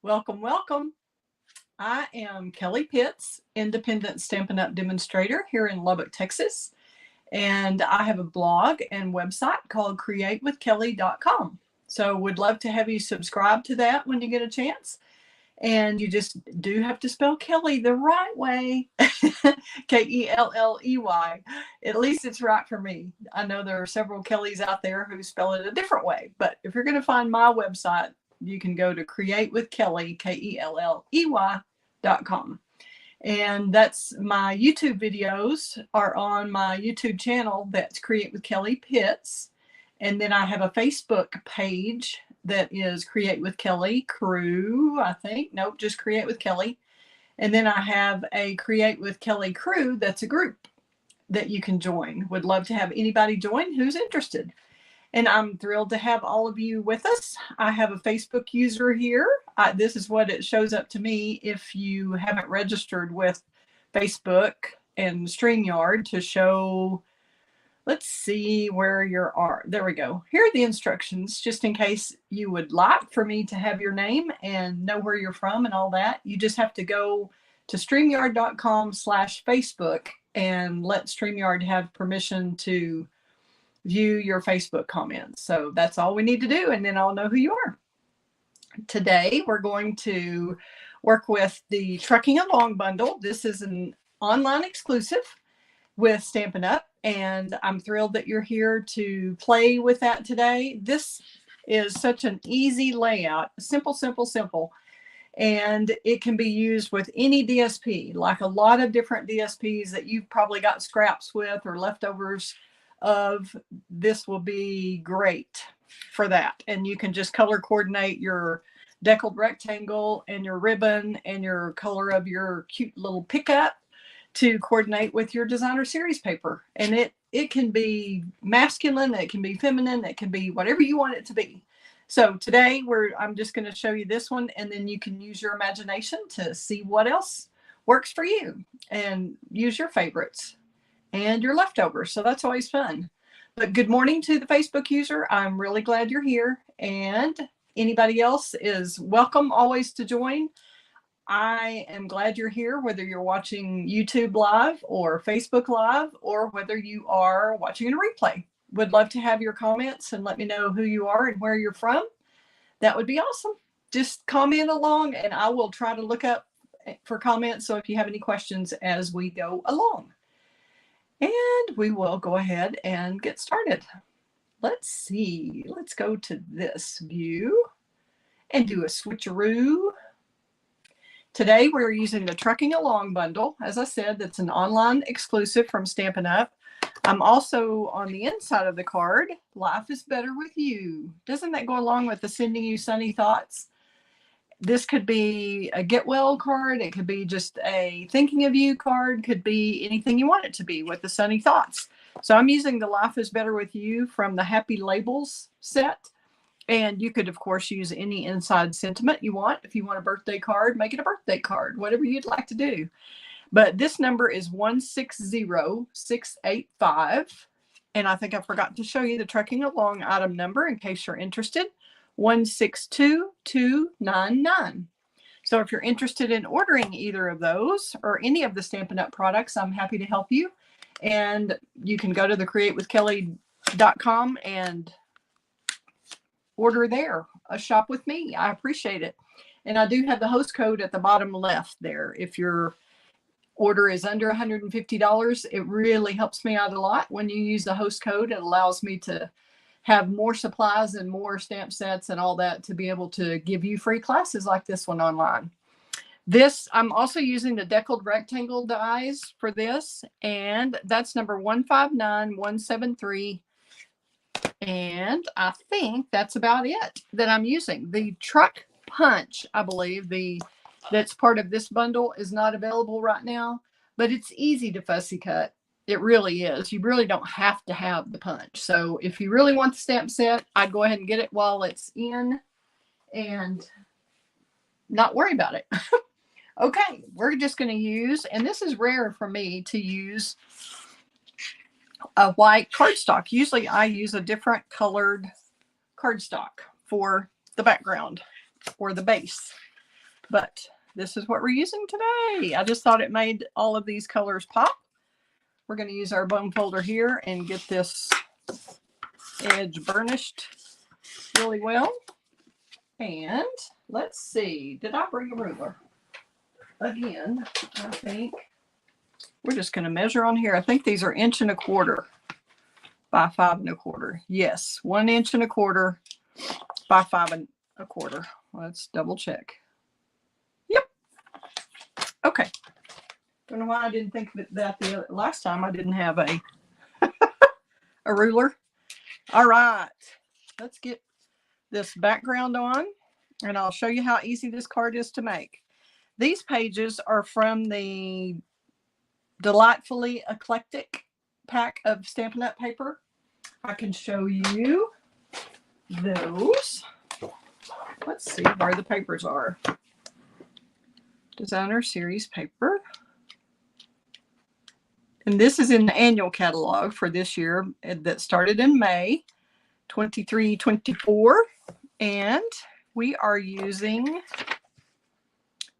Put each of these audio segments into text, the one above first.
Welcome, welcome. I am Kelly Pitts, independent Stampin' Up! Demonstrator here in Lubbock, Texas. And I have a blog and website called createwithkelly.com. So would love to have you subscribe to that when you get a chance. And you just do have to spell Kelly the right way. K-E-L-L-E-Y. At least it's right for me. I know there are several Kellys out there who spell it a different way. But if you're going to find my website, you can go to createwithkelly, K-E-L-L-E-Y.com. And that's my YouTube videos are on my YouTube channel. That's Create with Kelly Pitts. And then I have a Facebook page that is Create with Kelly Crew, I think. Nope, just Create with Kelly. And then I have a Create with Kelly Crew that's a group that you can join. Would love to have anybody join who's interested. And I'm thrilled to have all of you with us. I have a Facebook user here. This is what it shows up to me if you haven't registered with Facebook and StreamYard to show. Let's see where you are. There we go. Here are the instructions, just in case you would like for me to have your name and know where you're from and all that. You just have to go to StreamYard.com/Facebook and let StreamYard have permission to view your Facebook comments. So that's all we need to do, and then I'll know who you are. Today, we're going to work with the Trucking Along bundle. This is an online exclusive with Stampin' Up! And I'm thrilled that you're here to play with that today. This is such an easy layout, simple, simple, simple. And it can be used with any DSP, like a lot of different DSPs that you've probably got scraps with or leftovers of. This will be great for that. And you can just color coordinate your deckled rectangle and your ribbon and your color of your cute little pickup to coordinate with your designer series paper. And it can be masculine, it can be feminine, it can be whatever you want it to be. So today I'm just going to show you this one, and then you can use your imagination to see what else works for you and use your favorites and your leftovers. So that's always fun. But good morning to the Facebook user. I'm really glad you're here, and anybody else is welcome always to join. I am glad you're here, whether you're watching YouTube Live or Facebook Live, or whether you are watching a replay. Would love to have your comments and let me know who you are and where you're from. That would be awesome. Just comment along and I will try to look up for comments. So if you have any questions as we go along. And we will go ahead and get started. Let's see. Let's go to this view and do a switcheroo. Today, we're using the Trucking Along bundle. As I said, that's an online exclusive from Stampin' Up! I'm also on the inside of the card, Life is Better with You. Doesn't that go along with the Sending You Sunny Thoughts? This could be a get well card. It could be just a thinking of you card. Could be anything you want it to be with the sunny thoughts. So I'm using the Life is Better with You from the Happy Labels set. And you could, of course, use any inside sentiment you want. If you want a birthday card, make it a birthday card, whatever you'd like to do. But this number is 160685. And I think I forgot to show you the Trucking Along item number in case you're interested. 162299. So if you're interested in ordering either of those or any of the Stampin' Up! Products, I'm happy to help you. And you can go to the createwithkelly.com and order there, a shop with me. I appreciate it. And I do have the host code at the bottom left there. If your order is under $150, it really helps me out a lot. When you use the host code, it allows me to have more supplies and more stamp sets and all that to be able to give you free classes like this one online. This, I'm also using the deckled rectangle dies for this, and that's number 159173. And I think that's about it that I'm using. The truck punch, I believe, that's part of this bundle is not available right now, but it's easy to fussy cut. It really is. You really don't have to have the punch. So if you really want the stamp set, I'd go ahead and get it while it's in and not worry about it. Okay, we're just going to use, and this is rare for me to use a white cardstock. Usually I use a different colored cardstock for the background or the base. but this is what we're using today. I just thought it made all of these colors pop. We're going to use our bone folder here and get this edge burnished really well. And let's see, did I bring a ruler? Again, I think we're just going to measure on here. I think these are 1¼ inch by 5 1/4. Yes, 1 1/4 inch by 5 1/4. Let's double check. Yep. Okay. Don't know why I didn't think of that the last time. I didn't have a ruler. All right, let's get this background on, and I'll show you how easy this card is to make. These pages are from the Delightfully Eclectic pack of Stampin' Up! Paper. I can show you those. Let's see where the papers are. Designer Series paper. And this is in the annual catalog for this year that started in May 23-24. And we are using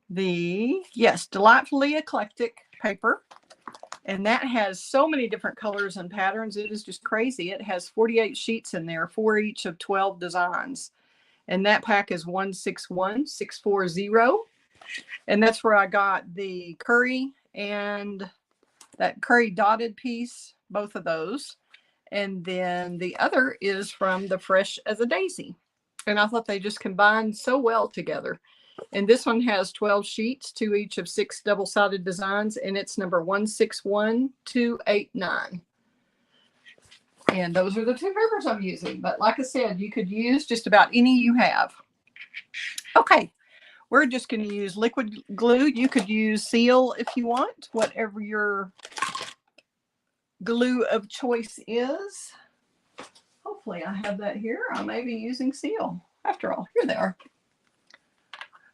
the, yes, Delightfully Eclectic paper. And that has so many different colors and patterns. It is just crazy. It has 48 sheets in there, 4 each of 12 designs. And that pack is 161640. And that's where I got the curry and that curry dotted piece, both of those. And then the other is from the Fresh as a Daisy. And I thought they just combined so well together. And this one has 12 sheets, 2 each of 6 double-sided designs, and it's number 161289. And those are the 2 papers I'm using. But like I said, you could use just about any you have. Okay, we're just going to use liquid glue. You could use Seal if you want, whatever your glue of choice is. Hopefully I have that here. I may be using Seal. After all, here they are.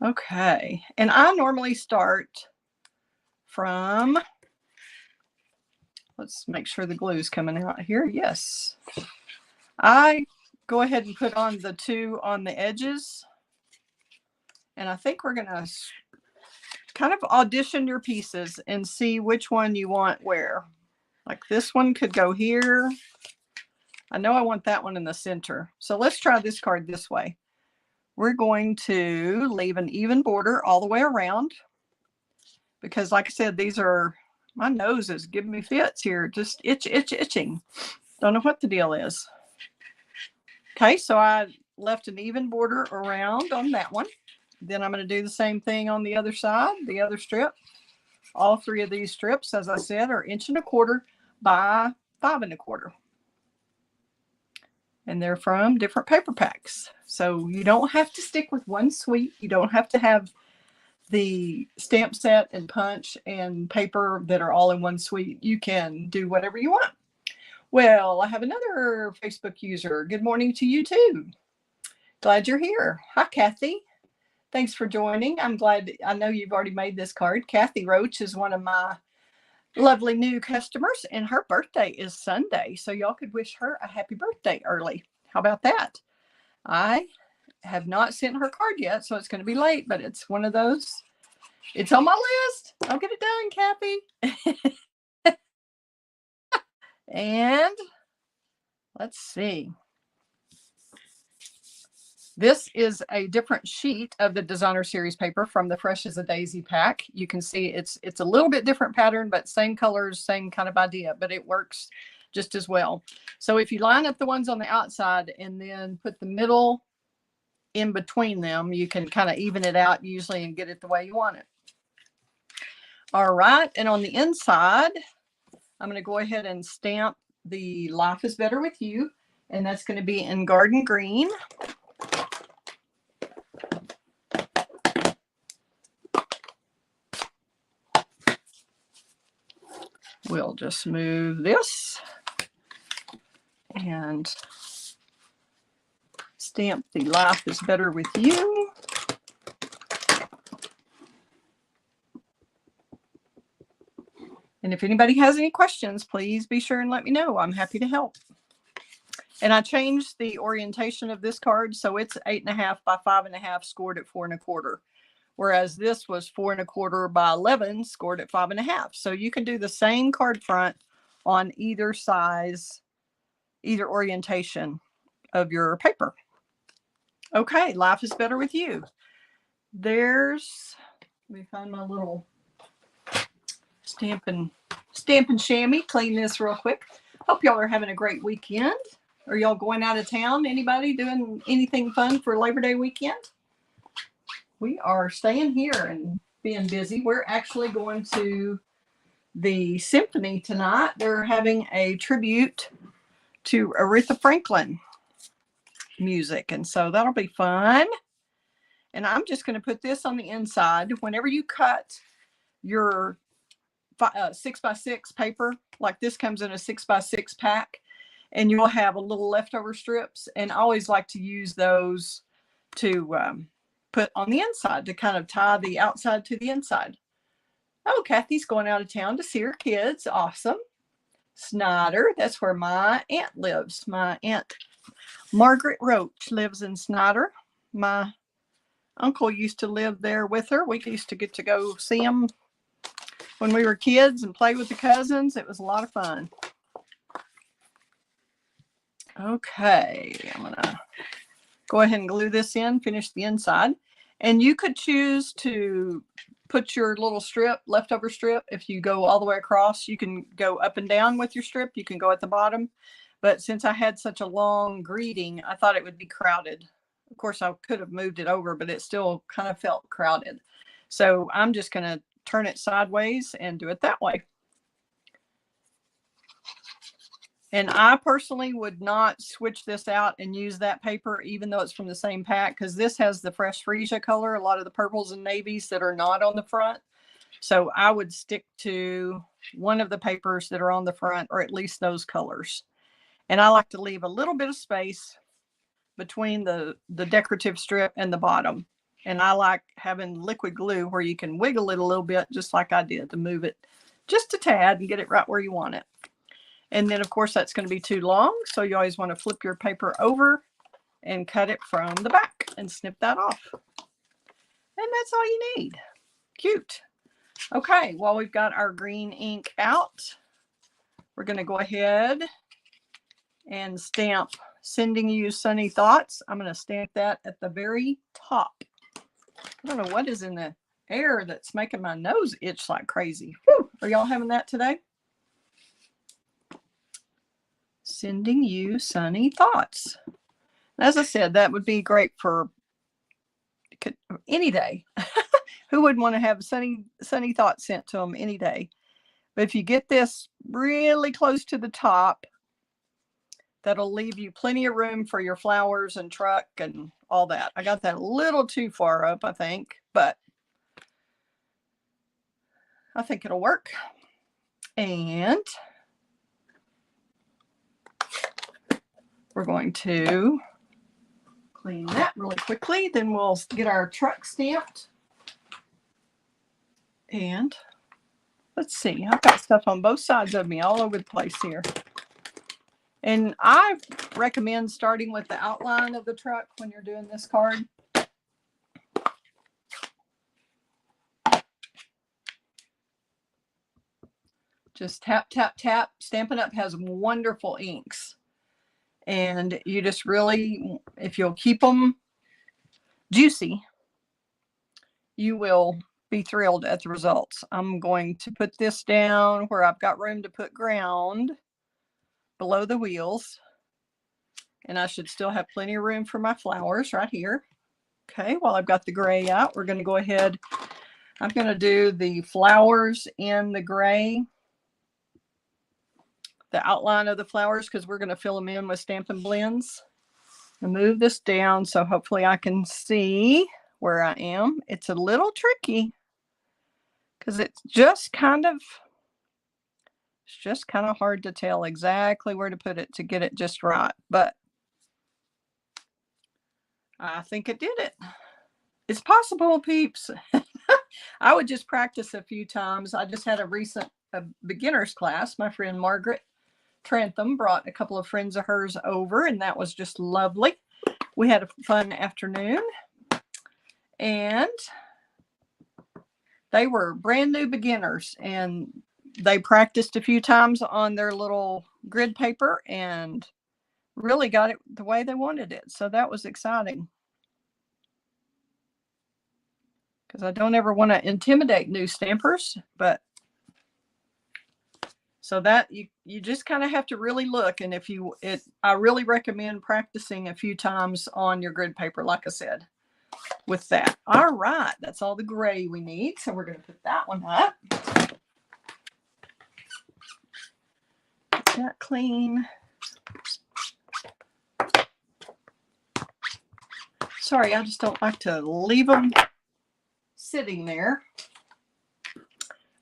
Okay, and I normally start from, let's make sure the glue is coming out here. Yes. I go ahead and put on the 2 on the edges. And I think we're going to kind of audition your pieces and see which one you want where. Like this one could go here. I know I want that one in the center. So let's try this card this way. We're going to leave an even border all the way around because like I said, these are, my nose is giving me fits here. Just itching. Don't know what the deal is. Okay, so I left an even border around on that one. Then I'm going to do the same thing on the other side, the other strip. All 3 of these strips, as I said, are 1 1/4 by 5 1/4. And they're from different paper packs. So you don't have to stick with one suite. You don't have to have the stamp set and punch and paper that are all in one suite. You can do whatever you want. Well, I have another Facebook user. Good morning to you too. Glad you're here. Hi, Kathy. Thanks for joining. I'm glad. I know you've already made this card. Kathy Roach is one of my lovely new customers, and her birthday is Sunday. So y'all could wish her a happy birthday early. How about that? I have not sent her card yet, so it's going to be late, but it's one of those. It's on my list. I'll get it done, Kathy. And let's see. This is a different sheet of the Designer Series paper from the Fresh as a Daisy pack. You can see it's a little bit different pattern, but same colors, same kind of idea, but it works just as well. So if you line up the ones on the outside and then put the middle in between them, you can kind of even it out usually and get it the way you want it. All right, and on the inside, I'm going to go ahead and stamp the Life is Better with You, and that's going to be in Garden Green. We'll just move this and stamp the Life is Better with You. And if anybody has any questions, please be sure and let me know. I'm happy to help. And I changed the orientation of this card, so it's 8.5 by 5.5 scored at 4 1/4. whereas this was 4 1/4 by 11, scored at 5 1/2. So you can do the same card front on either size, either orientation of your paper. Okay, life is better with you. Let me find my little Stampin' chamois. Clean this real quick. Hope y'all are having a great weekend. Are y'all going out of town? Anybody doing anything fun for Labor Day weekend? We are staying here and being busy. We're actually going to the symphony tonight. They're having a tribute to Aretha Franklin music, and so that'll be fun. And I'm just going to put this on the inside. Whenever you cut your 6x6 paper, like this comes in a 6x6 pack, and you'll have a little leftover strips, and I always like to use those to put on the inside to kind of tie the outside to the inside. Oh, Kathy's going out of town to see her kids. Awesome. Snyder, that's where my aunt lives. My aunt Margaret Roach lives in Snyder. My uncle used to live there with her. We used to get to go see him when we were kids and play with the cousins. It was a lot of fun. Okay, I'm gonna go ahead and glue this in, finish the inside. And you could choose to put your little strip, leftover strip. If you go all the way across, you can go up and down with your strip. You can go at the bottom. But since I had such a long greeting, I thought it would be crowded. Of course, I could have moved it over, but it still kind of felt crowded. So I'm just going to turn it sideways and do it that way. And I personally would not switch this out and use that paper, even though it's from the same pack, because this has the fresh freesia color, a lot of the purples and navies that are not on the front. So I would stick to one of the papers that are on the front, or at least those colors. And I like to leave a little bit of space between the decorative strip and the bottom. And I like having liquid glue where you can wiggle it a little bit, just like I did, to move it just a tad and get it right where you want it. And then, of course, that's going to be too long. So you always want to flip your paper over and cut it from the back and snip that off. And that's all you need. Cute. Okay, well, we've got our green ink out. We're going to go ahead and stamp Sending You Sunny Thoughts. I'm going to stamp that at the very top. I don't know what is in the air that's making my nose itch like crazy. Whew. Are y'all having that today? Sending You Sunny Thoughts. As I said, that would be great for any day. Who wouldn't want to have sunny thoughts sent to them any day? But if you get this really close to the top, that'll leave you plenty of room for your flowers and truck and all that. I got that a little too far up, I think, but I think it'll work. And we're going to clean that really quickly. Then we'll get our truck stamped. And let's see, I've got stuff on both sides of me all over the place here. And I recommend starting with the outline of the truck when you're doing this card. Just tap, tap, tap. Stampin' Up! Has wonderful inks. And you just really, if you'll keep them juicy, you will be thrilled at the results. I'm going to put this down where I've got room to put ground below the wheels. And I should still have plenty of room for my flowers right here. Okay, while I've got the gray out, we're going to go ahead. I'm going to do the flowers in the gray, the outline of the flowers, because we're going to fill them in with Stampin' Blends. I'll move this down so hopefully I can see where I am. It's a little tricky because it's just kind of hard to tell exactly where to put it to get it just right. But I think it did it. It's possible, peeps. I would just practice a few times. I just had a recent beginner's class. My friend Margaret Trantham brought a couple of friends of hers over, and that was just lovely. We had a fun afternoon. And they were brand new beginners, and they practiced a few times on their little grid paper and really got it the way they wanted it. So that was exciting, because I don't ever want to intimidate new stampers, but so that you just kind of have to really look. And I really recommend practicing a few times on your grid paper, like I said, with that. All right, that's all the gray we need. So we're going to put that one up. Get that clean. Sorry, I just don't like to leave them sitting there.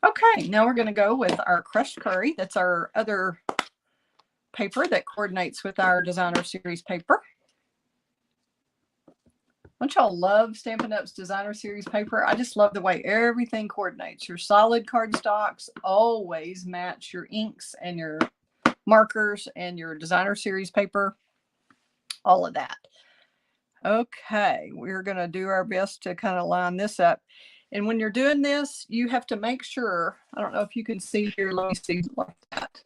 Okay, now we're going to go with our crushed curry. That's our other paper that coordinates with our Designer Series paper. Don't y'all love Stampin' Up's Designer Series paper? I just love the way everything coordinates. Your solid cardstocks always match your inks and your markers and your Designer Series paper, all of that. Okay, we're going to do our best to kind of line this up. And when you're doing this, you have to make sure, I don't know if you can see here, let me see like that,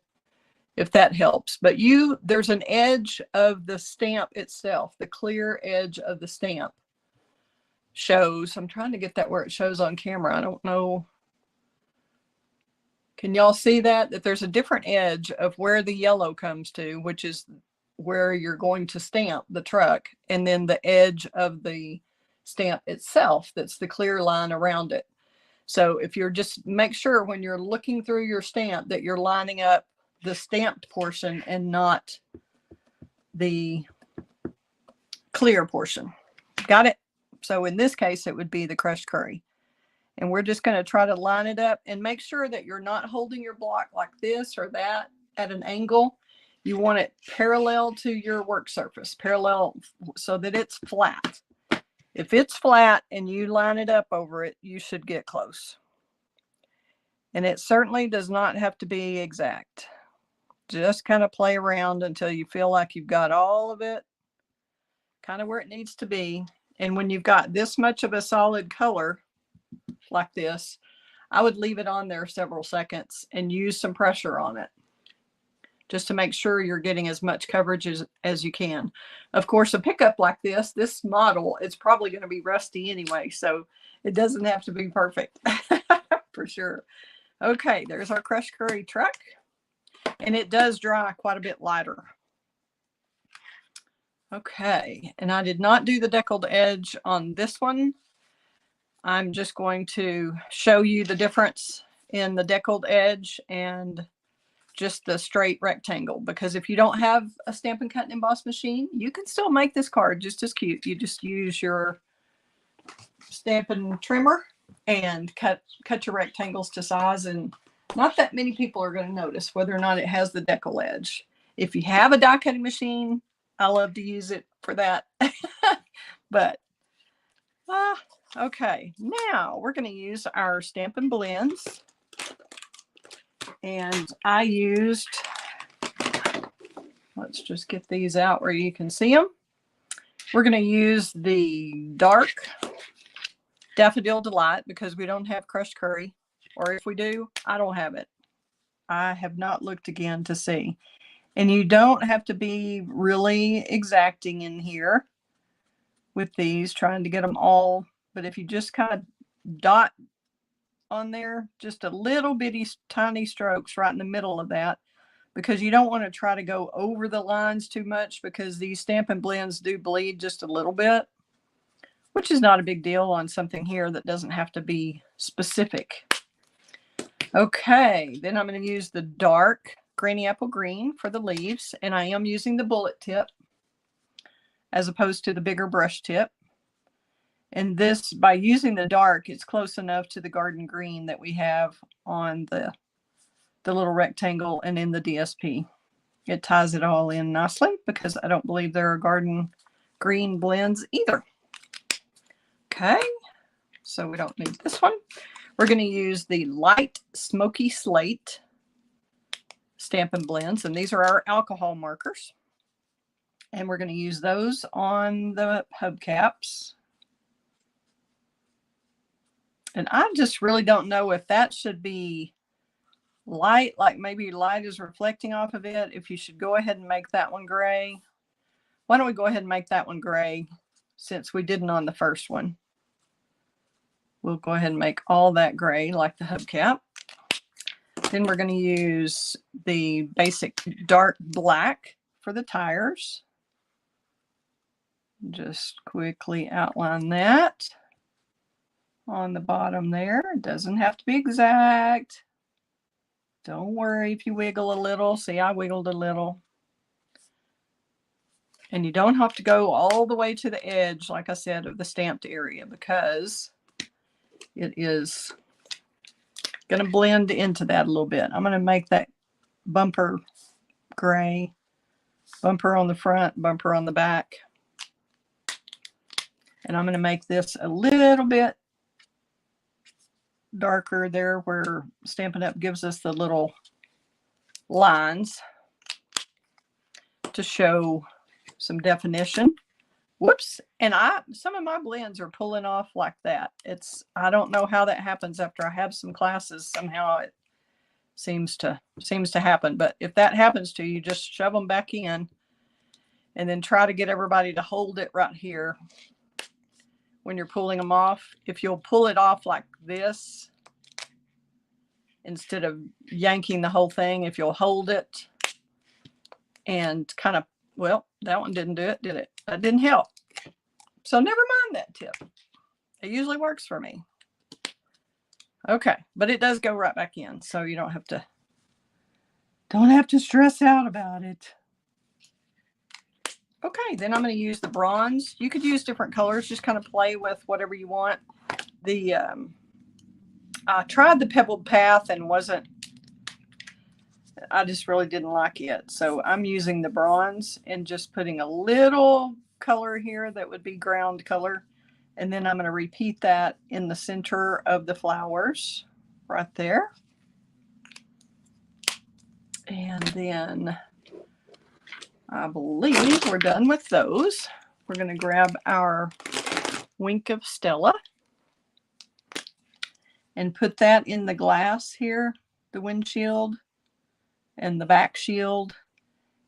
if that helps. But there's an edge of the stamp itself, the clear edge of the stamp shows. I'm trying to get that where it shows on camera. I don't know. Can y'all see that there's a different edge of where the yellow comes to, which is where you're going to stamp the truck, and then the edge of the stamp itself, that's the clear line around it. So if you're just make sure when you're looking through your stamp that you're lining up the stamped portion and not the clear portion. Got it? So in this case, it would be the crushed curry. And we're just going to try to line it up and make sure that you're not holding your block like this or that at an angle. You want it parallel to your work surface, parallel so that it's flat. If it's flat and you line it up over it, you should get close. And it certainly does not have to be exact. Just kind of play around until you feel like you've got all of it kind of where it needs to be. And when you've got this much of a solid color like this, I would leave it on there several seconds and use some pressure on it, just to make sure you're getting as much coverage as you can. Of course, a pickup like this model, it's probably going to be rusty anyway, so it doesn't have to be perfect for sure. Okay, there's our crushed curry truck, and it does dry quite a bit lighter. Okay, and I did not do the deckled edge on this one. I'm just going to show you the difference in the deckled edge and just the straight rectangle, because if you don't have a Stampin' Cut and Emboss machine, you can still make this card just as cute. You just use your Stampin' trimmer and cut your rectangles to size, and not that many people are going to notice whether or not it has the decal edge. If you have a die cutting machine, I love to use it for that. But okay, now we're going to use our Stampin' blends. And I used, let's just get these out where you can see them. We're going to use the dark Daffodil Delight because we don't have crushed curry, or if we do, I don't have it. I have not looked again to see. And you don't have to be really exacting in here with these, trying to get them all. But if you just kind of dot on there, just a little bitty tiny strokes right in the middle of that, because you don't want to try to go over the lines too much, because these Stampin' blends do bleed just a little bit, which is not a big deal on something here that doesn't have to be specific. Okay, then I'm going to use the dark Granny Apple Green for the leaves, and I am using the bullet tip as opposed to the bigger brush tip. And this, by using the dark, it's close enough to the garden green that we have on the little rectangle and in the DSP. It ties it all in nicely, because I don't believe there are garden green blends either. Okay, so we don't need this one. We're going to use the light smoky slate Stampin' blends, and these are our alcohol markers. And we're going to use those on the hubcaps. And I just really don't know if that should be light, like maybe light is reflecting off of it. If you should go ahead and make that one gray. Why don't we go ahead and make that one gray since we didn't on the first one? We'll go ahead and make all that gray like the hubcap. Then we're going to use the basic dark black for the tires. Just quickly outline that on the bottom there. It doesn't have to be exact. Don't worry if you wiggle a little. See, I wiggled a little. And you don't have to go all the way to the edge, like I said, of the stamped area, because it is going to blend into that a little bit. I'm going to make that bumper gray. Bumper on the front, bumper on the back. And I'm going to make this a little bit darker there where Stampin' Up! Gives us the little lines to show some definition. Whoops. And some of my blends are pulling off like that. I don't know how that happens after I have some classes. Somehow it seems to happen. But if that happens to you, just shove them back in and then try to get everybody to hold it right here when you're pulling them off. If you'll pull it off like this instead of yanking the whole thing, if you'll hold it and kind of, well, that one didn't do it, did it? That didn't help. So never mind that tip. It usually works for me. Okay, but it does go right back in, so you don't have to stress out about it. Okay, then I'm going to use the bronze. You could use different colors, just kind of play with whatever you want. I tried the pebbled path and I just really didn't like it. So I'm using the bronze and just putting a little color here that would be ground color. And then I'm going to repeat that in the center of the flowers right there. And then I believe we're done with those. We're going to grab our Wink of Stella and put that in the glass here, the windshield and the back shield.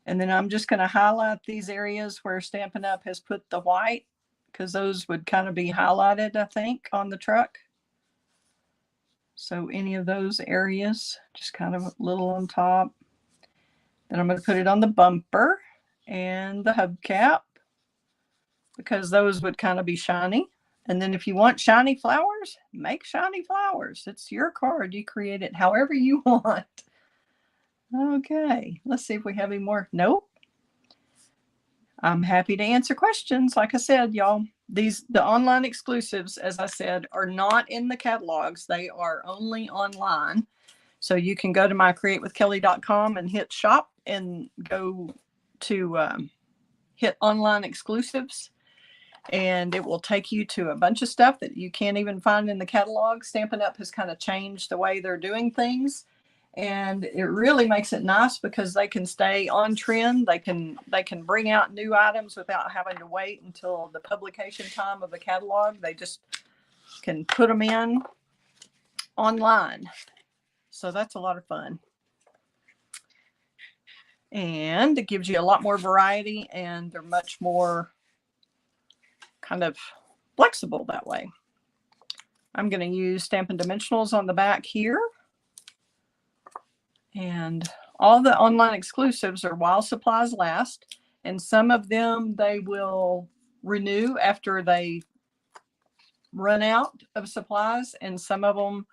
And then I'm just going to highlight these areas where Stampin' Up! Has put the white, because those would kind of be highlighted, I think, on the truck. So any of those areas, just kind of a little on top. Then I'm going to put it on the bumper and the hubcap, because those would kind of be shiny. And then if you want shiny flowers, make shiny flowers. It's your card. You create it however you want. Okay, let's see if we have any more. Nope. I'm happy to answer questions. Like I said, y'all, the online exclusives, as I said, are not in the catalogs. They are only online. So you can go to mycreatewithkelly.com and hit shop and go to hit online exclusives. And it will take you to a bunch of stuff that you can't even find in the catalog. Stampin' Up! Has kind of changed the way they're doing things. And it really makes it nice because they can stay on trend. They can bring out new items without having to wait until the publication time of the catalog. They just can put them in online. So that's a lot of fun. And it gives you a lot more variety, and they're much more kind of flexible that way. I'm going to use Stampin' Dimensionals on the back here. And all the online exclusives are while supplies last. And some of them they will renew after they run out of supplies. And some of them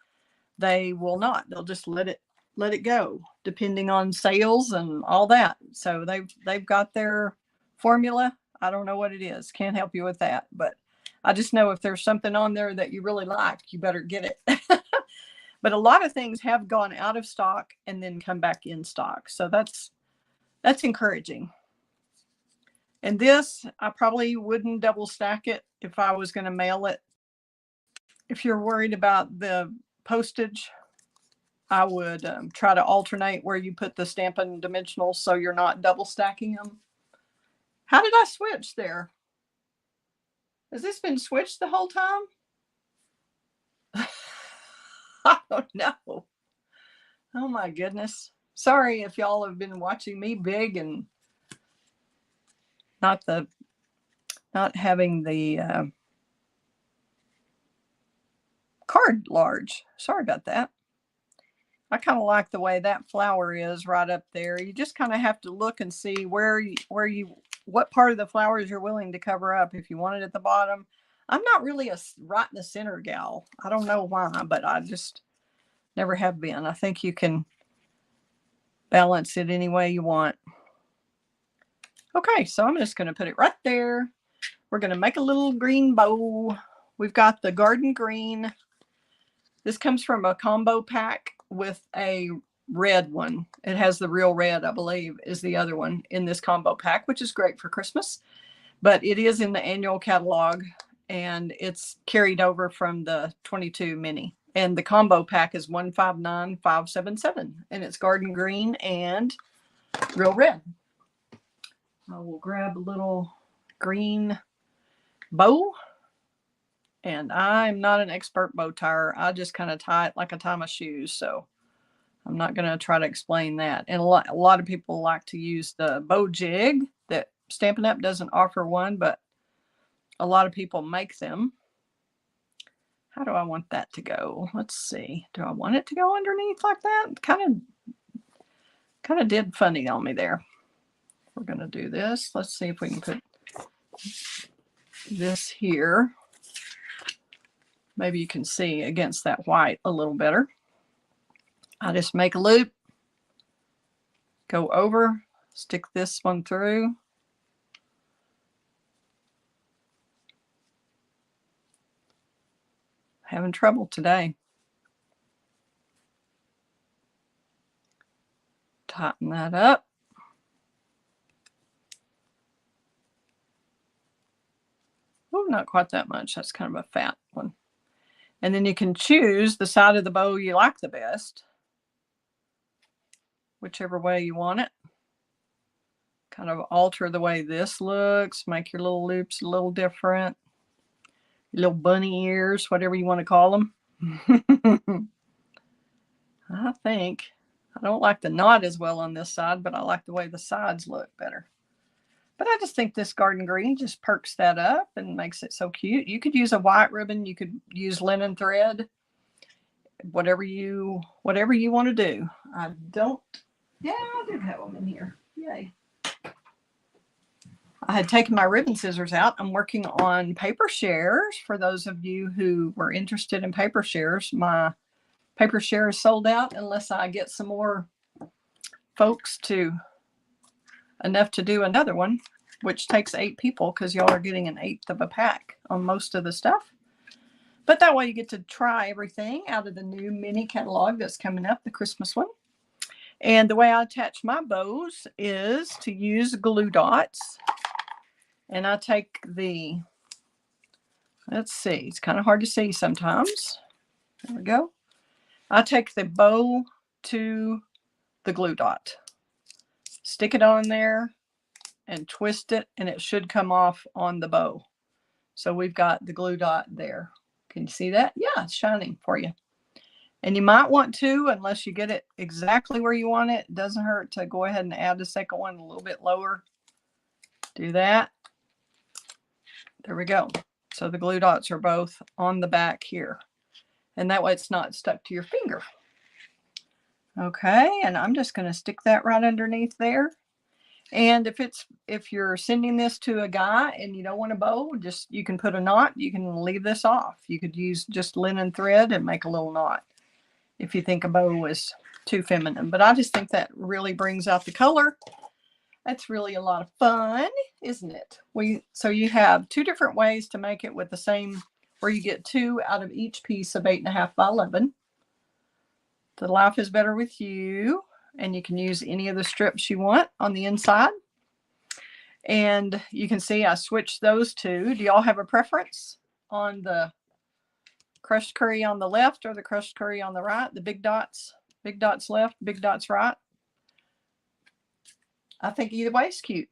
they will not. They'll just let it go, depending on sales and all that. So they've got their formula. I don't know what it is. Can't help you with that. But I just know if there's something on there that you really like, you better get it. But a lot of things have gone out of stock and then come back in stock. So that's encouraging. And this, I probably wouldn't double stack it if I was going to mail it. If you're worried about the postage, I would try to alternate where you put the Stampin' Dimensionals so you're not double stacking them. How did I switch there? Has this been switched the whole time? I don't know. Oh my goodness. Sorry if y'all have been watching me big and not having the card large. Sorry about that. I kind of like the way that flower is right up there. You just kind of have to look and see what part of the flowers you're willing to cover up. If you want it at the bottom. I'm not really a right in the center gal. I don't know why, but I just never have been. I think you can balance it any way you want. Okay, so I'm just going to put it right there. We're going to make a little green bow. We've got the garden green. This comes from a combo pack with a red one. It has the real red, I believe, is the other one in this combo pack, which is great for Christmas. But it is in the annual catalog, and it's carried over from the 22 mini. And the combo pack is 159577, and it's garden green and real red. I will grab a little green bow, and I'm not an expert bow tire. I just kind of tie it like I tie my shoes, so I'm not going to try to explain that. And a lot of people like to use the bow jig. That Stampin' Up! Doesn't offer one, but a lot of people make them. How do I want that to go? Let's see. Do I want it to go underneath like that? Kind of did funny on me there. We're going to do this. Let's see if we can put this here. Maybe you can see against that white a little better. I just make a loop, go over, stick this one through. Having trouble today. Tighten that up. Oh, not quite that much. That's kind of a fat one. And then you can choose the side of the bow you like the best, whichever way you want it. Kind of alter the way this looks, make your little loops a little different. Your little bunny ears, whatever you want to call them. I think I don't like the knot as well on this side, but I like the way the sides look better. But I just think this garden green just perks that up and makes it so cute. You could use a white ribbon. You could use linen thread. Whatever you want to do. I do have them in here. Yay. I had taken my ribbon scissors out. I'm working on paper shares. For those of you who were interested in paper shares, my paper share is sold out unless I get some more folks enough to do another one, which takes 8 people because y'all are getting an 1/8 of a pack on most of the stuff. But that way you get to try everything out of the new mini catalog that's coming up, the Christmas one. And the way I attach my bows is to use glue dots. And I take let's see, it's kind of hard to see sometimes. There we go. I take the bow to the glue dot, stick it on there, and twist it, and it should come off on the bow. So we've got the glue dot there. Can you see that? Yeah, it's shining for you. And you might want to, unless you get it exactly where you want it, it doesn't hurt to go ahead and add the second one a little bit lower. Do that. There we go. So the glue dots are both on the back here. And that way it's not stuck to your finger. Okay, and I'm just going to stick that right underneath there. And if you're sending this to a guy and you don't want a bow, you can put a knot. You can leave this off. You could use just linen thread and make a little knot if you think a bow is too feminine. But I just think that really brings out the color. That's really a lot of fun, isn't it? So you have 2 different ways to make it with the same, where you get 2 out of each piece of 8.5 by 11. The Life is Better with You, and you can use any of the strips you want on the inside. And you can see I switched those 2. Do y'all have a preference on the crushed curry on the left or the crushed curry on the right? The big dots left, big dots right. I think either way is cute.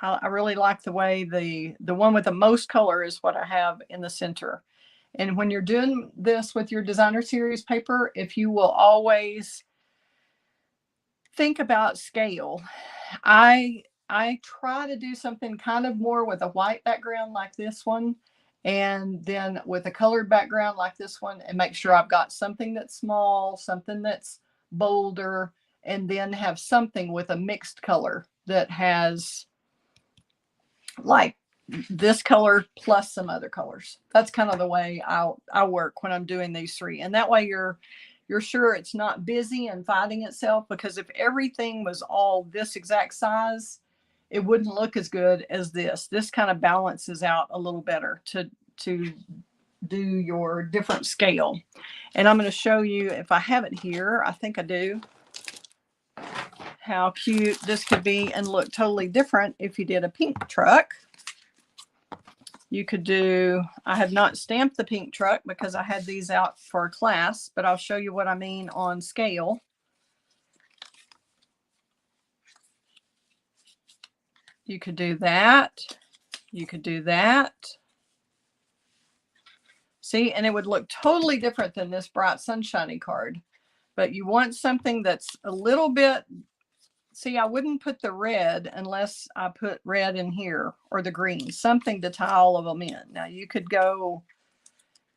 I really like the way the one with the most color is what I have in the center. And when you're doing this with your designer series paper, if you will always think about scale, I try to do something kind of more with a white background like this one, and then with a colored background like this one, and make sure I've got something that's small, something that's bolder, and then have something with a mixed color that has like this color plus some other colors. That's kind of the way I work when I'm doing these three. And that way you're sure it's not busy and fighting itself, because if everything was all this exact size, it wouldn't look as good as this. This kind of balances out a little better to do your different scale. And I'm going to show you, if I have it here, I think I do, how cute this could be and look totally different if you did a pink truck. You could do, I have not stamped the pink truck because I had these out for a class, but I'll show you what I mean on scale. You could do that. You could do that. See, and it would look totally different than this bright sunshiny card. But you want something that's a little bit, see, I wouldn't put the red unless I put red in here, or the green, something to tie all of them in. Now you could go,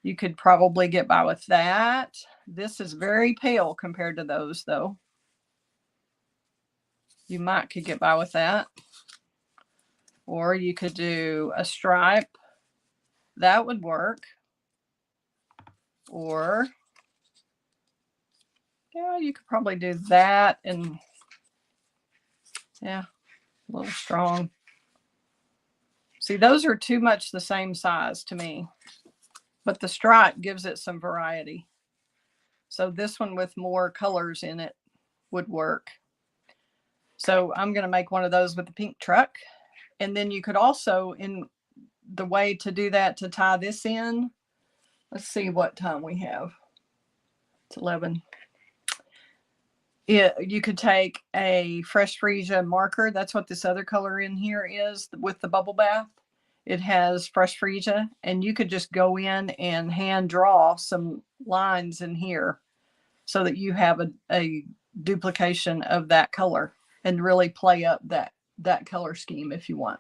you could probably get by with that. This is very pale compared to those though. You might could get by with that. Or you could do a stripe. That would work. Or, yeah, you could probably do that, and yeah, a little strong. See, those are too much the same size to me, but the stripe gives it some variety. So this one with more colors in it would work. So I'm going to make one of those with the pink truck. And then you could also, in the way to do that, to tie this in, let's see what time we have. It's 11. Yeah, you could take a Fresh Freesia marker. That's what this other color in here is with the bubble bath. It has Fresh Freesia, and you could just go in and hand draw some lines in here so that you have a duplication of that color and really play up that color scheme if you want.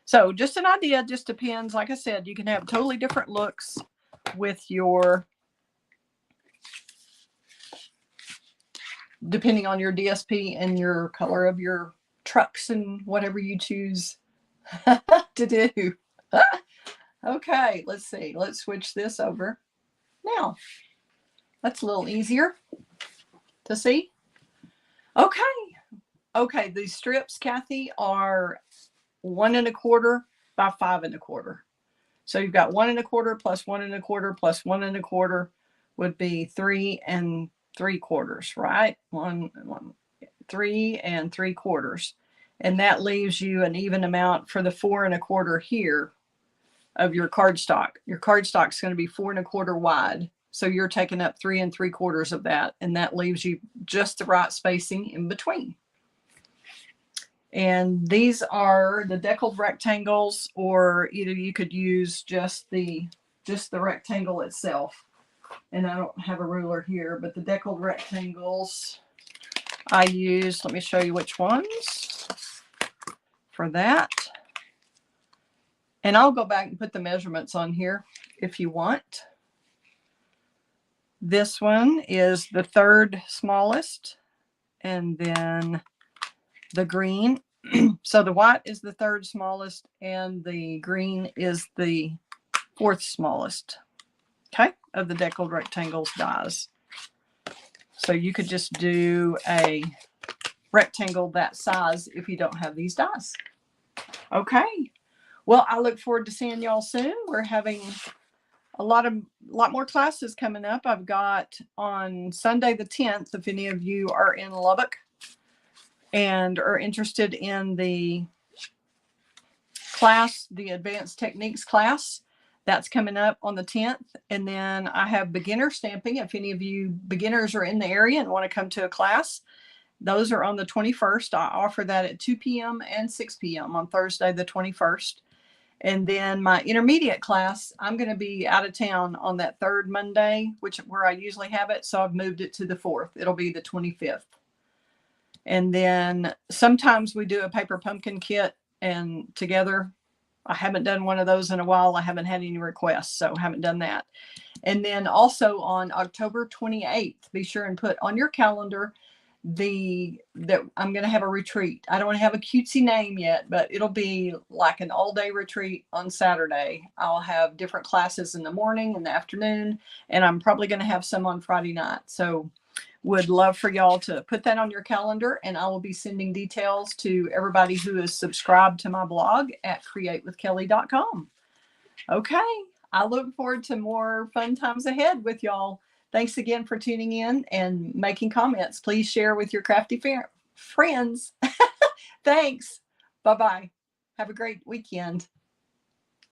So just an idea, just depends. Like I said, you can have totally different looks with your, depending on your DSP and your color of your trucks and whatever you choose to do. Okay, let's see. Let's switch this over. Now, that's a little easier to see. Okay. Okay, these strips, Kathy, are 1 1/4 by 5 1/4. So you've got 1 1/4 plus 1 1/4 plus 1 1/4 would be 3 3/4, right? 3 3/4. And that leaves you an even amount for the 4 1/4 here of your cardstock. Your cardstock is going to be 4 1/4 wide. So you're taking up 3 3/4 of that, and that leaves you just the right spacing in between. And these are the deckled rectangles, or either you could use just the rectangle itself. And I don't have a ruler here, but the deckled rectangles I use, let me show you which ones for that. And I'll go back and put the measurements on here if you want. This one is the 3rd smallest, and then the green. So the white is the 3rd smallest, and the green is the 4th smallest, okay, of the deckled rectangles dies. So you could just do a rectangle that size if you don't have these dies. Okay. Well, I look forward to seeing y'all soon. We're having a lot more classes coming up. I've got on Sunday the 10th, if any of you are in Lubbock and are interested in the class, the Advanced Techniques class, that's coming up on the 10th. And then I have beginner stamping. If any of you beginners are in the area and want to come to a class, those are on the 21st. I offer that at 2 p.m. and 6 p.m. on Thursday the 21st. And then my intermediate class, I'm going to be out of town on that third Monday, where I usually have it. So I've moved it to the 4th. It'll be the 25th. And then sometimes we do a paper pumpkin kit and together. I haven't done one of those in a while. I haven't had any requests, so I haven't done that. And then also on October 28th, be sure and put on your calendar that I'm going to have a retreat. I don't have a cutesy name yet, but it'll be like an all-day retreat on Saturday. I'll have different classes in the morning and the afternoon, and I'm probably going to have some on Friday night. So would love for y'all to put that on your calendar, and I will be sending details to everybody who is subscribed to my blog at createwithkelly.com. Okay, I look forward to more fun times ahead with y'all. Thanks again for tuning in and making comments. Please share with your crafty friends. Thanks. Bye-bye. Have a great weekend.